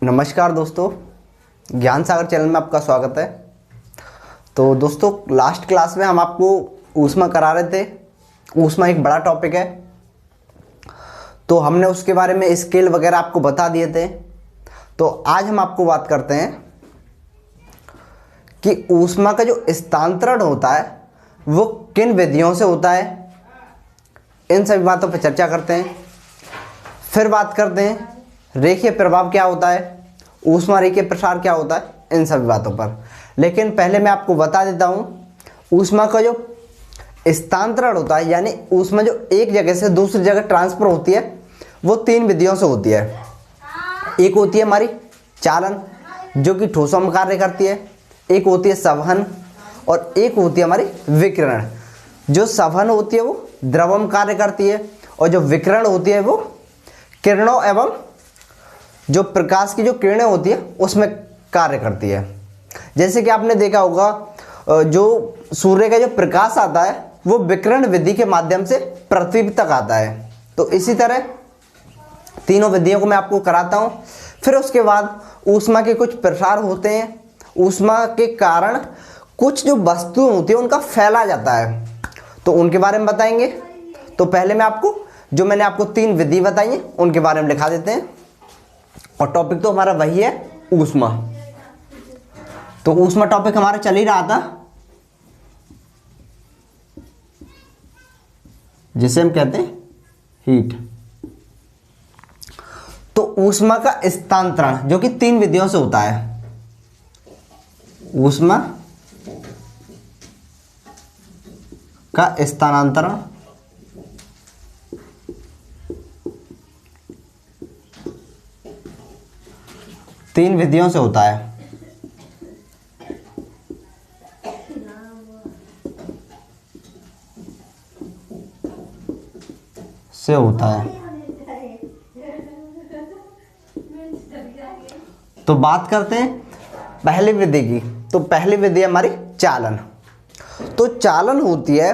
नमस्कार दोस्तों, ज्ञान सागर चैनल में आपका स्वागत है। तो दोस्तों, लास्ट क्लास में हम आपको ऊष्मा करा रहे थे। ऊष्मा एक बड़ा टॉपिक है, तो हमने उसके बारे में स्केल वगैरह आपको बता दिए थे। तो आज हम आपको बात करते हैं कि ऊष्मा का जो स्थानांतरण होता है वो किन विधियों से होता है। इन सभी बातों पर चर्चा करते हैं। फिर बात करते हैं रेखीय प्रभाव क्या होता है, ऊष्मा रेखीय प्रसार क्या होता है, इन सभी बातों पर। लेकिन पहले मैं आपको बता देता हूँ ऊष्मा का जो स्थानांतरण होता है, यानी ऊष्मा जो एक जगह से दूसरी जगह ट्रांसफर होती है, वो तीन विधियों से होती है। एक होती है हमारी चालन, जो कि ठोसों में कार्य करती है। एक होती है संवहन और एक होती है हमारी विकिरण। जो संवहन होती है वो द्रव में कार्य करती है और जो विकिरण होती है वो किरणों एवं जो प्रकाश की जो किरणें होती है उसमें कार्य करती है। जैसे कि आपने देखा होगा जो सूर्य का जो प्रकाश आता है वो विकिरण विधि के माध्यम से पृथ्वी तक आता है। तो इसी तरह तीनों विधियों को मैं आपको कराता हूँ। फिर उसके बाद ऊष्मा के कुछ प्रसार होते हैं। ऊष्मा के कारण कुछ जो वस्तुएं होती है उनका फैला जाता है, तो उनके बारे में बताएंगे। तो पहले मैं आपको जो मैंने आपको तीन विधि बताई है उनके बारे में लिखा देते हैं। और टॉपिक तो हमारा वही है ऊष्मा। तो ऊष्मा टॉपिक हमारा चल ही रहा था, जिसे हम कहते हैं हीट। तो ऊष्मा का स्थानांतरण जो कि तीन विधियों से होता है। ऊष्मा का स्थानांतरण तीन विधियों से होता है। तो बात करते हैं पहली विधि की। तो पहली विधि है हमारी चालन। तो चालन होती है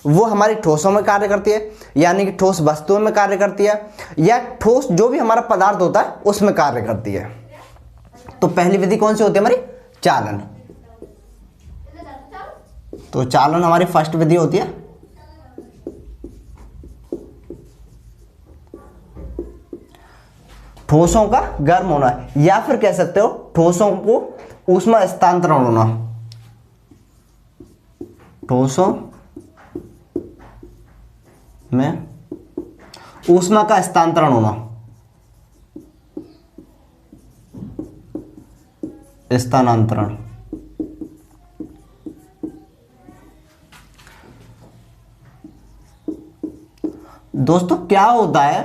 वो हमारी ठोसों में कार्य करती है, यानी कि ठोस वस्तुओं में कार्य करती है, या ठोस जो भी हमारा पदार्थ होता है उसमें कार्य करती है। तो पहली विधि कौन सी होती है हमारी? चालन। तो चालन हमारी फर्स्ट विधि होती है। ठोसों का गर्म होना, या फिर कह सकते हो ठोसों को ऊष्मा हस्तांतरण होना। ठोसों में ऊष्मा का हस्तांतरण होना। स्थानांतरण। दोस्तों क्या होता है,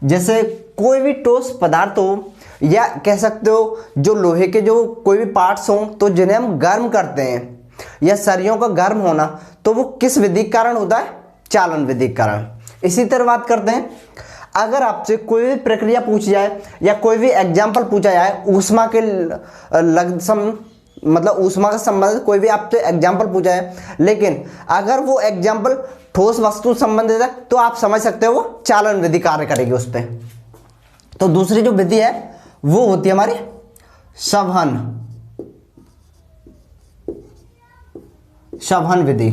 जैसे कोई भी ठोस पदार्थ हो, या कह सकते हो जो लोहे के जो कोई भी पार्ट्स हो, तो जिन्हें हम गर्म करते हैं, या सरियों का गर्म होना, तो वो किस विधि के कारण होता है? चालन विधि के कारण। इसी तरह बात करते हैं, अगर आपसे कोई भी प्रक्रिया पूछी जाए या कोई भी एग्जाम्पल पूछा जाए ऊष्मा के मतलब ऊष्मा का संबंधित कोई भी आपसे एग्जाम्पल पूछा है, लेकिन अगर वो एग्जाम्पल ठोस वस्तु संबंधित है तो आप समझ सकते हो वो चालन विधि कार्य करेगी उस पर। तो दूसरी जो विधि है वो होती है हमारी संवहन। संवहन विधि।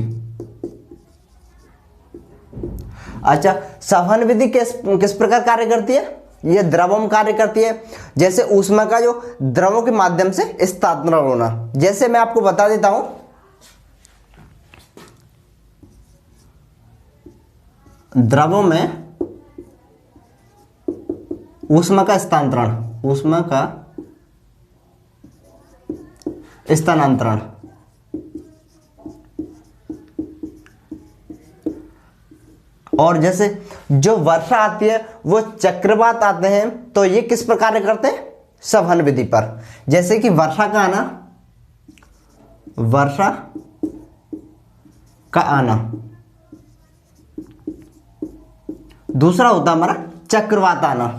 अच्छा, संवहन विधि किस प्रकार कार्य करती है? ये द्रवों में कार्य करती है। जैसे ऊष्मा का जो द्रवों के माध्यम से स्थानांतरण होना, जैसे मैं आपको बता देता हूं, द्रवों में ऊष्मा का स्थानांतरण। ऊष्मा का स्थानांतरण और जैसे जो वर्षा आती है वो चक्रवात आते हैं, तो ये किस प्रकार करते हैं? संवहन विधि पर। जैसे कि वर्षा का आना, वर्षा का आना। दूसरा होता हमारा चक्रवात आना।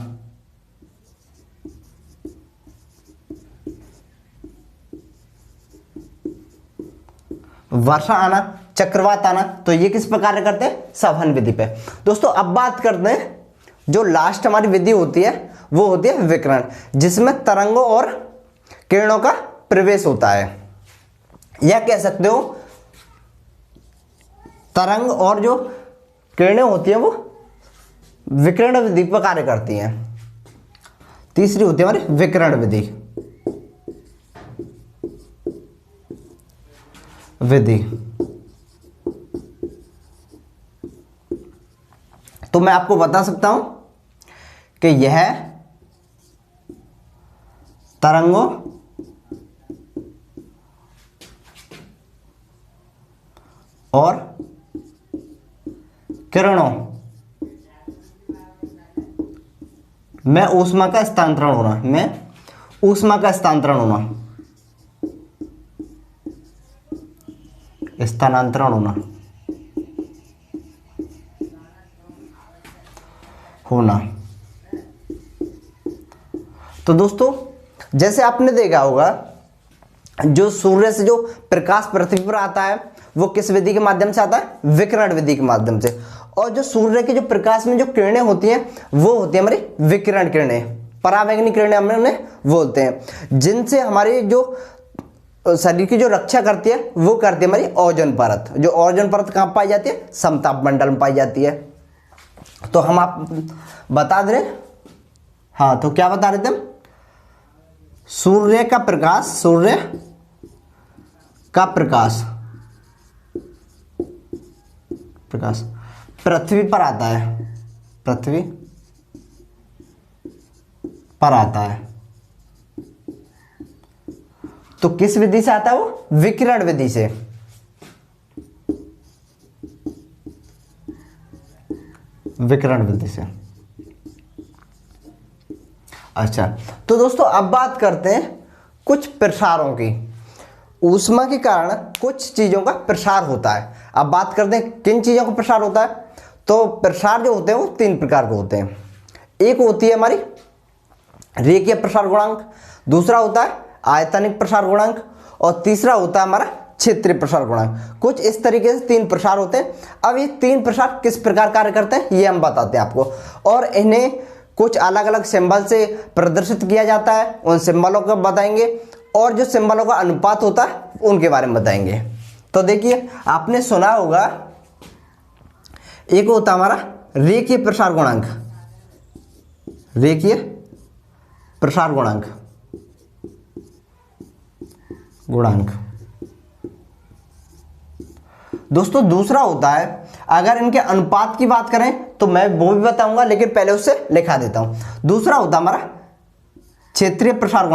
वर्षा आना, चक्रवात आना, तो ये किस प्रकार करते हैं? संवहन विधि पे। दोस्तों अब बात करते हैं जो लास्ट हमारी विधि होती है वो होती है विकिरण, जिसमें तरंगों और किरणों का प्रवेश होता है, या कह सकते हो तरंग और जो किरणें होती हैं वो विकिरण विधि पर कार्य करती हैं। तीसरी होती है हमारी विकिरण विधि। तो मैं आपको बता सकता हूं कि यह तरंगों और किरणों में ऊष्मा का स्थानांतरण होना। तो दोस्तों जैसे आपने देखा होगा, जो सूर्य से जो प्रकाश पृथ्वी पर आता है वो किस विधि के माध्यम से आता है? विकिरण विधि के माध्यम से। और जो सूर्य के जो प्रकाश में जो किरणें होती हैं वो होती है हमारी विकिरण किरणें, परावैंगनी किरणें हम उन्हें बोलते हैं, जिनसे हमारी जो शरीर की जो रक्षा करती है वो करती है हमारी ओजोन परत। जो ओजोन परत कहाँ पाई जाती है? समताप मंडल में पाई जाती है। तो हम आप बता दे रहे, हाँ तो क्या बता रहे थे हम? सूर्य का प्रकाश पृथ्वी पर आता है, तो किस विधि से आता है वो? विकिरण विधि से। अच्छा, तो दोस्तों अब बात करते हैं कुछ प्रसारों की। ऊष्मा के कारण कुछ चीजों का प्रसार होता है। अब बात करते हैं किन चीजों का प्रसार होता है। तो प्रसार जो होते हैं वो 3 प्रकार के होते हैं। एक होती है हमारी रेखीय प्रसार गुणांक, दूसरा होता है आयतनिक प्रसार गुणांक, और तीसरा होता है हमारा क्षेत्रीय प्रसार गुणांक। कुछ इस तरीके से 3 प्रसार होते हैं। अब ये 3 प्रसार किस प्रकार कार्य करते हैं ये हम बताते हैं आपको, और इन्हें कुछ अलग अलग सिंबल से प्रदर्शित किया जाता है, उन सिंबलों को बताएंगे, और जो सिंबलों का अनुपात होता है उनके बारे में बताएंगे। तो देखिए, आपने सुना होगा एक होता हमारा रेखीय प्रसार गुणांक। दोस्तों दूसरा होता है, अगर इनके अनुपात की बात करें तो मैं वो भी बताऊंगा, लेकिन पहले उससे लिखा देता हूं। दूसरा होता हमारा क्षेत्रीय प्रसार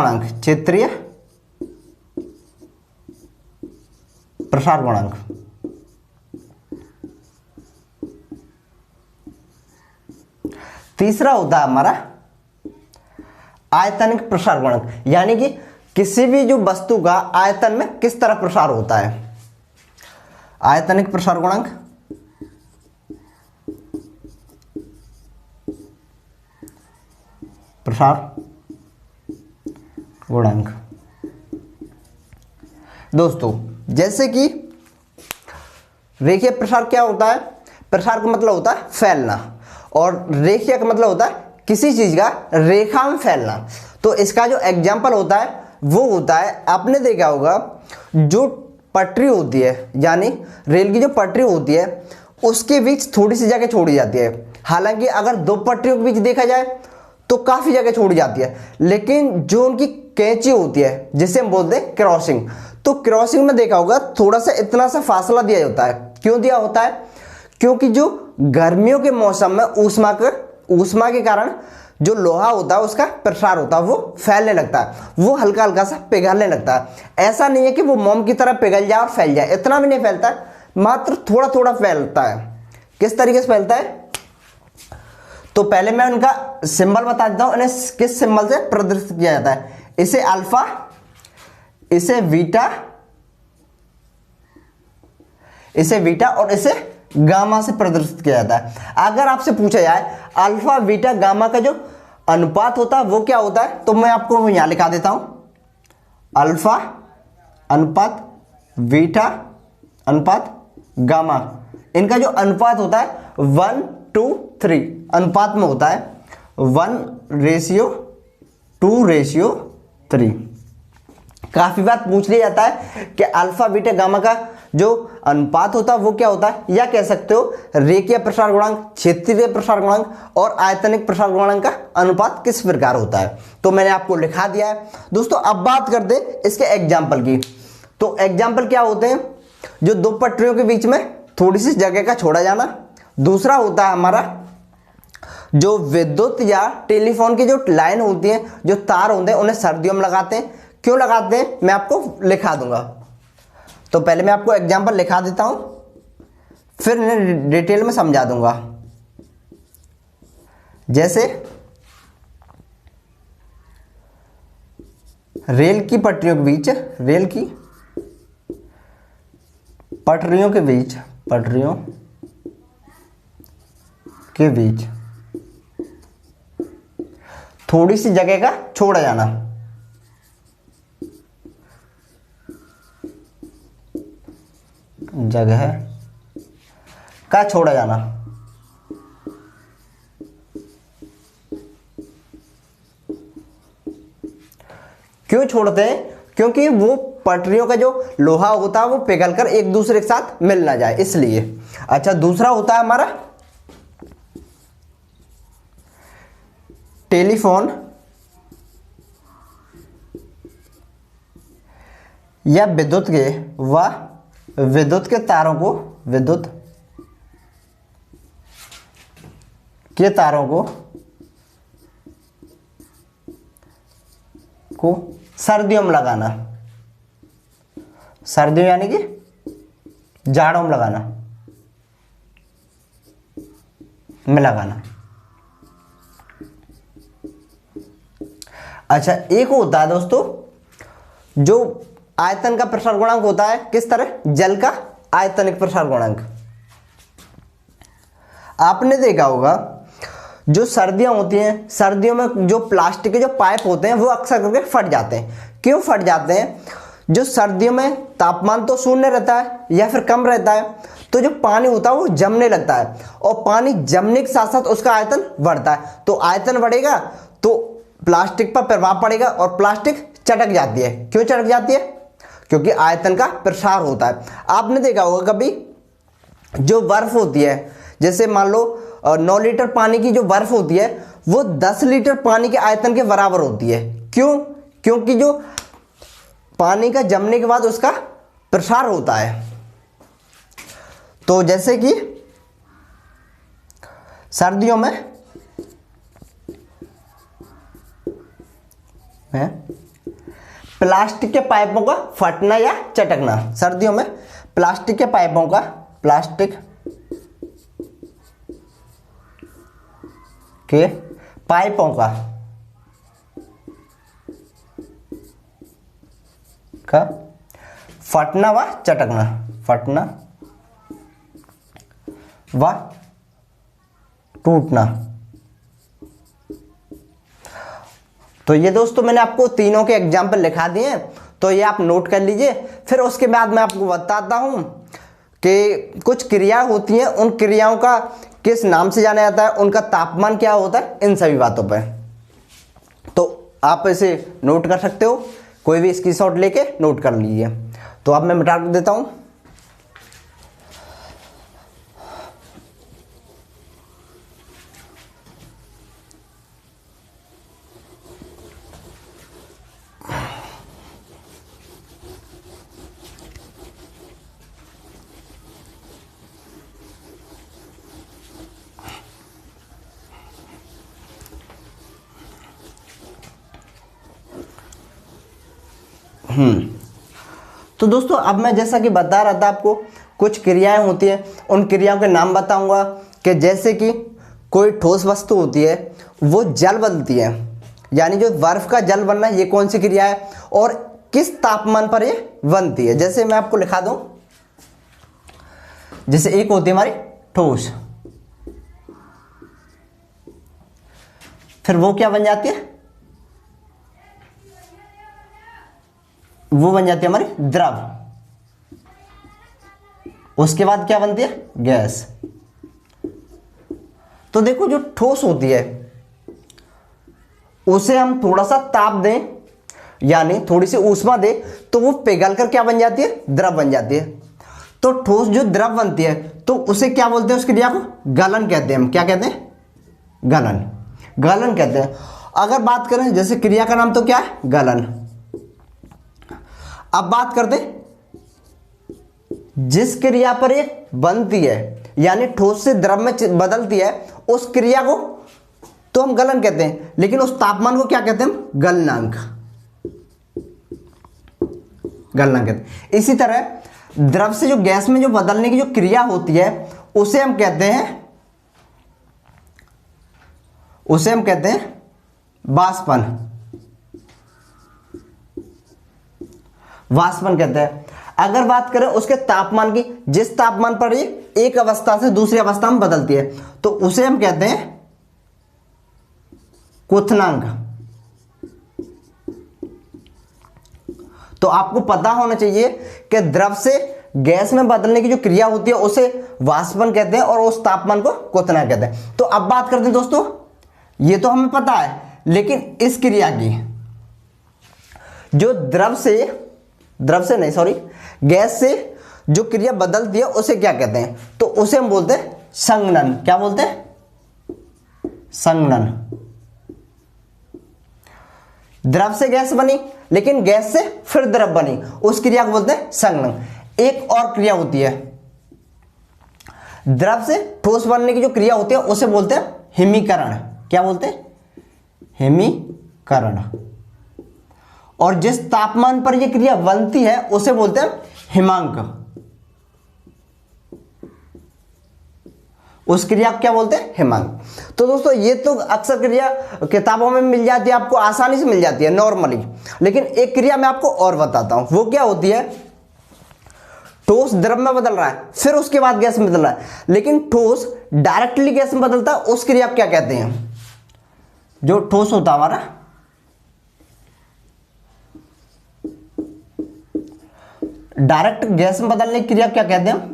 गुणांक। तीसरा होता है हमारा आयतनिक प्रसार गुणांक, यानी कि किसी भी जो वस्तु का आयतन में किस तरह प्रसार होता है। आयतनिक प्रसार गुणांक, दोस्तों जैसे कि रेखीय प्रसार क्या होता है? प्रसार का मतलब होता है फैलना, और रेखीय का मतलब होता है किसी चीज का रेखा में फैलना। तो इसका जो एग्जाम्पल होता है वो होता है, आपने देखा होगा जो पटरी होती है, यानी रेल की जो पटरी होती है उसके बीच थोड़ी सी जगह छोड़ी जाती है। हालांकि अगर 2 पटरियों के बीच देखा जाए तो काफी जगह छोड़ी जाती है, लेकिन जो उनकी कैंची होती है जिसे हम बोलते हैं क्रॉसिंग, तो क्रॉसिंग में देखा होगा थोड़ा सा इतना सा फासला दिया होता है। क्यों दिया होता है? क्योंकि जो गर्मियों के मौसम में ऊष्मा के कारण जो लोहा होता है उसका प्रसार होता है, वो फैलने लगता है, वो हल्का हल्का सा पिघलने लगता है। ऐसा नहीं है कि वो मोम की तरह पिघल जाए और फैल जाए, इतना भी नहीं फैलता है, मात्र थोड़ा थोड़ा फैलता है। किस तरीके से फैलता है? तो पहले मैं उनका सिंबल बता देता हूं, इन्हें किस सिंबल से प्रदर्शित किया जाता है। इसे अल्फा, इसे बीटा और इसे गामा से प्रदर्शित किया जाता है। अगर आपसे पूछा जाए अल्फा बीटा गामा का जो अनुपात होता है वो क्या होता है, तो मैं आपको यहां लिखा देता हूं, अल्फा अनुपात बीटा अनुपात गामा। इनका जो अनुपात होता है 1:3 अनुपात में होता है। 1:2:3। काफ़ी बार पूछ लिया जाता है कि अल्फा बीटा गामा का जो अनुपात होता है वो क्या होता है, या कह सकते हो रेखीय प्रसार गुणांक, क्षेत्रीय प्रसार गुणांक और आयतनिक प्रसार गुणांक का अनुपात किस प्रकार होता है। तो मैंने आपको लिखा दिया है दोस्तों। अब बात करते हैं इसके एग्जाम्पल की। तो एग्जाम्पल क्या होते हैं, जो दो पटरियों के बीच में थोड़ी सी जगह का छोड़ा जाना। दूसरा होता है हमारा जो विद्युत या टेलीफोन की जो लाइन होती है, जो तार होते हैं, उन्हें सर्दियों में लगाते हैं। क्यों लगाते हैं मैं आपको लिखा दूंगा। तो पहले मैं आपको एग्जाम्पल लिखा देता हूं, फिर इन्हें डिटेल में समझा दूंगा। जैसे रेल की पटरियों के बीच, रेल की पटरियों के बीच, पटरियों के बीच थोड़ी सी जगह का छोड़ा जाना। जगह का छोड़ा जाना। क्यों छोड़ते हैं, क्योंकि वो पटरियों का जो लोहा होता है वो पिघलकर एक दूसरे के साथ मिल ना जाए, इसलिए। अच्छा, दूसरा होता है हमारा टेलीफोन या विद्युत के तारों को, विद्युत के तारों को सर्दियों में लगाना। सर्दियों यानी कि जाड़ों में लगाना, लगाना। अच्छा, एक होता है दोस्तों जो आयतन का प्रसार गुणांक होता है, किस तरह, जल का आयतनिक प्रसार गुणांक। आपने देखा होगा जो सर्दियां होती हैं, सर्दियों में जो प्लास्टिक के जो पाइप होते हैं वो अक्सर करके फट जाते हैं। क्यों फट जाते हैं, जो सर्दियों में तापमान तो शून्य रहता है या फिर कम रहता है, तो जो पानी होता है वो जमने लगता है, और पानी जमने के साथ साथ उसका आयतन बढ़ता है। तो आयतन बढ़ेगा तो प्लास्टिक पर प्रभाव पड़ेगा और प्लास्टिक चटक जाती है। क्यों चटक जाती है, क्योंकि आयतन का प्रसार होता है। आपने देखा होगा कभी जो बर्फ होती है, जैसे मान लो 9 लीटर पानी की जो बर्फ होती है वो 10 लीटर पानी के आयतन के बराबर होती है। क्यों, क्योंकि जो पानी का जमने के बाद उसका प्रसार होता है। तो जैसे कि सर्दियों में प्लास्टिक के पाइपों का फटना या चटकना। सर्दियों में प्लास्टिक के पाइपों का, प्लास्टिक के पाइपों का फटना व चटकना, फटना व टूटना। तो ये दोस्तों मैंने आपको तीनों के एग्जाम्पल लिखा दिए हैं, तो ये आप नोट कर लीजिए। फिर उसके बाद मैं आपको बताता हूं कि कुछ क्रियाएं होती हैं, उन क्रियाओं का किस नाम से जाना जाता है, उनका तापमान क्या होता है, इन सभी बातों पर। तो आप इसे नोट कर सकते हो, कोई भी स्क्रीनशॉट लेके नोट कर लीजिए। तो अब मैं मिटा देता हूं। तो दोस्तों अब मैं जैसा कि बता रहा था आपको, कुछ क्रियाएं होती हैं, उन क्रियाओं के नाम बताऊंगा। कि जैसे कि कोई ठोस वस्तु होती है वो जल बनती है, यानी जो बर्फ का जल बनना, ये कौन सी क्रिया है और किस तापमान पर ये बनती है। जैसे मैं आपको लिखा दूं, जैसे एक होती है हमारी ठोस, फिर वो क्या बन जाती है, वो बन जाती है हमारी द्रव। उसके बाद क्या बनती है, गैस। तो देखो जो ठोस होती है उसे हम थोड़ा सा ताप दें यानी थोड़ी सी ऊष्मा दें तो वो पिघल कर क्या बन जाती है, द्रव बन जाती है। तो ठोस जो द्रव बनती है तो उसे क्या बोलते हैं, उस क्रिया को गलन कहते हैं। हम क्या कहते हैं, गलन, गलन कहते हैं। अगर बात करें जैसे क्रिया का नाम तो क्या है, गलन। अब बात करते जिस क्रिया पर ये बनती है यानी ठोस से द्रव में बदलती है उस क्रिया को तो हम गलन कहते हैं, लेकिन उस तापमान को क्या कहते हैं हम, गलनांक, गलनांक कहते हैं। इसी तरह द्रव से जो गैस में जो बदलने की जो क्रिया होती है उसे हम कहते हैं, उसे हम कहते हैं वाष्पन, वाष्पन कहते हैं। अगर बात करें उसके तापमान की, जिस तापमान पर ये एक अवस्था से दूसरी अवस्था में बदलती है तो उसे हम कहते हैं क्वथनांक। तो आपको पता होना चाहिए कि द्रव से गैस में बदलने की जो क्रिया होती है उसे वाष्पन कहते हैं और उस तापमान को क्वथनांक कहते हैं। तो अब बात करते हैं दोस्तों, ये तो हमें पता है, लेकिन इस क्रिया की जो गैस से जो क्रिया बदलती है उसे क्या कहते हैं, तो उसे हम बोलते हैं संघनन। क्या बोलते हैं, संघनन। द्रव से गैस बनी लेकिन गैस से फिर द्रव बनी, उस क्रिया को बोलते हैं संघनन। एक और क्रिया होती है, द्रव से ठोस बनने की जो क्रिया होती है उसे बोलते हैं हिमीकरण। क्या बोलते हैं, हिमीकरण। और जिस तापमान पर यह क्रिया बनती है उसे बोलते हैं हिमांक। उस क्रिया को क्या बोलते हैं, हिमांक। तो दोस्तों ये तो अक्सर क्रिया किताबों में मिल जाती है, आपको आसानी से मिल जाती है नॉर्मली, लेकिन एक क्रिया मैं आपको और बताता हूं। वो क्या होती है, ठोस द्रव में बदल रहा है फिर उसके बाद गैस में बदल रहा है, लेकिन ठोस डायरेक्टली गैस में बदलता है, उस क्रिया को क्या कहते हैं, जो ठोस होता है हमारा डायरेक्ट गैस में बदलने की क्रिया क्या कहते हैं,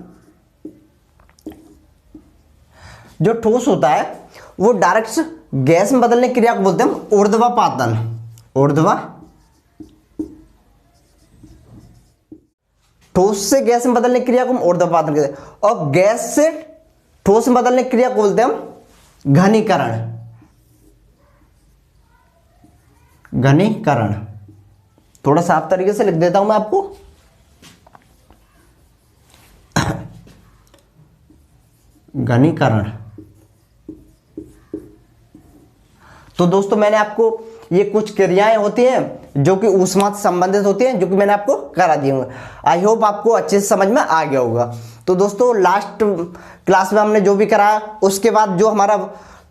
जो ठोस होता है वो डायरेक्ट गैस में बदलने की क्रिया को बोलते हैं ऊर्ध्वपातन। ठोस से गैस में बदलने की क्रिया को हम ऊर्ध्वपातन कहते हैं, और गैस से ठोस में बदलने की क्रिया को बोलते हैं हम घनीकरण। घनीकरण थोड़ा साफ तरीके से लिख देता हूं मैं आपको। घनीकरण। तो दोस्तों मैंने आपको ये कुछ क्रियाएं होती हैं जो कि ऊष्मा से संबंधित होती हैं, जो कि मैंने आपको करा दी होंगे। आई होप आपको अच्छे से समझ में आ गया होगा। तो दोस्तों लास्ट क्लास में हमने जो भी कराया उसके बाद जो हमारा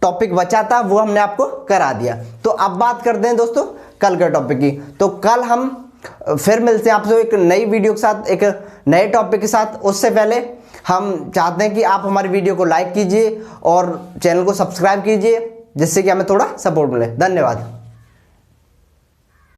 टॉपिक बचा था वो हमने आपको करा दिया। तो अब बात करते हैं दोस्तों कल के टॉपिक की। तो कल हम फिर मिलते हैं आपसे एक नई वीडियो के साथ, एक नए टॉपिक के साथ। उससे पहले हम चाहते हैं कि आप हमारी वीडियो को लाइक कीजिए और चैनल को सब्सक्राइब कीजिए, जिससे कि हमें थोड़ा सपोर्ट मिले। धन्यवाद।